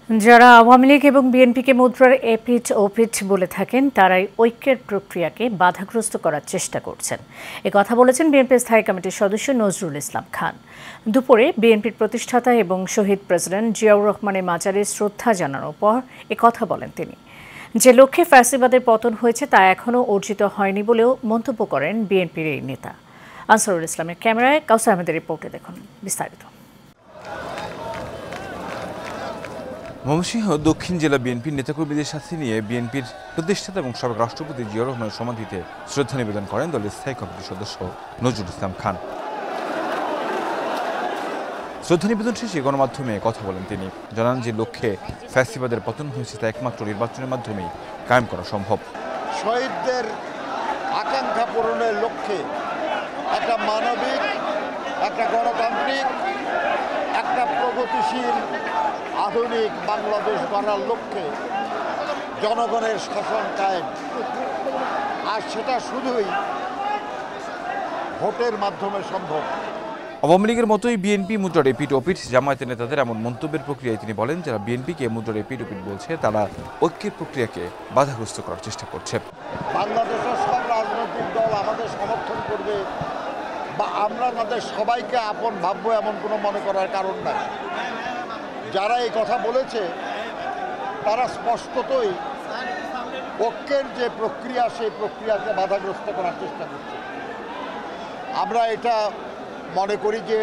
যারা আওয়ামী লীগ এবং বিএনপিকে মুদ্রার এপিঠ ওপিঠ বলে থাকেন তারাই ঐক্যের প্রক্রিয়াকে বাধাগ্রস্ত করার চেষ্টা করছেন। কথা বলেছেন বিএনপির স্থায়ী কমিটির সদস্য নজরুল ইসলাম খান। দুপুরে বিএনপির প্রতিষ্ঠাতা এবং শহীদ প্রেসিডেন্ট জিয়াউর রহমানের মাজারে শ্রদ্ধা জানানোর পর কথা বলেন তিনি। যে লক্ষ্যে ফ্যাসিবাদের পতন হয়েছে তা এখনও অর্জিত হয়নি বলেও মন্তব্য করেন বিএনপির এই নেতা। আনসারুল ইসলামের ক্যামেরায় কাউসার আহমেদের রিপোর্টে দেখুন বিস্তারিত। ময়মনসিংহ দক্ষিণ জেলা বিএনপির নেতাকর্মীদের সাথে নিয়ে বিএনপির প্রতিষ্ঠাতা এবং সাবেক রাষ্ট্রপতি জিয়াউর রহমানের সমাধিতে শ্রদ্ধা নিবেদন করেন দলের স্থায়ী কমিটির সদস্য নজরুল ইসলাম খান। শ্রদ্ধা নিবেদন শেষে গণমাধ্যমে কথা বলেন তিনি। জানান যে লক্ষ্যে ফ্যাসিবাদের পতন হয়েছে তা একমাত্র নির্বাচনের মাধ্যমেই কায়েম করা সম্ভব। শহীদদের আকাঙ্ক্ষা পূরণের লক্ষ্যে একটা মানবিক, একটা গণতান্ত্রিক, একটা প্রগতিশীল আধুনিক বাংলাদেশ গড়ার লক্ষ্যে জনগণের শাসন কায়েম, আর সেটা শুধুই ভোটের মাধ্যমে সম্ভব। আওয়ামী লীগের মতোই বিএনপি মুদ্রার এপিঠ ওপিঠ জামায়াতের নেতাদের এমন মন্তব্যের প্রক্রিয়ায় তিনি বলেন, যারা বিএনপিকে মুদ্রার এপিঠ ওপিঠ বলছে তারা ঐক্যের প্রক্রিয়াকে বাধাগ্রস্ত করার চেষ্টা করছে। বাংলাদেশের সব রাজনৈতিক দল আমাদের সমর্থন করবে বা আমরা আমাদের সবাইকে আপন ভাববো এমন কোনো মনে করার কারণ নাই। যারা এই কথা বলেছে তারা স্পষ্টতই ঐক্যের যে প্রক্রিয়া সেই প্রক্রিয়াকে বাধাগ্রস্ত করার চেষ্টা করছে। আমরা এটা মনে করি যে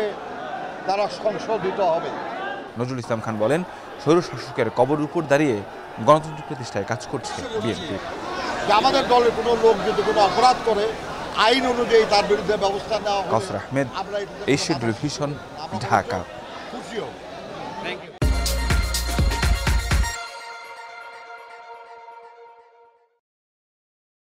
তারা সংশোধিত হবে। নজরুল ইসলাম খান বলেন, স্বৈরশাসকের কবরের উপর দাঁড়িয়ে গণতন্ত্র প্রতিষ্ঠায় কাজ করছে বিএনপি। আমাদের দলের কোনো লোক যদি কোনো অপরাধ করে আইন অনুযায়ী তার বিরুদ্ধে ব্যবস্থা নেওয়া হবে। কাউসার আহমেদ, এশিয়ান টেলিভিশন, ঢাকা। খুশি হব।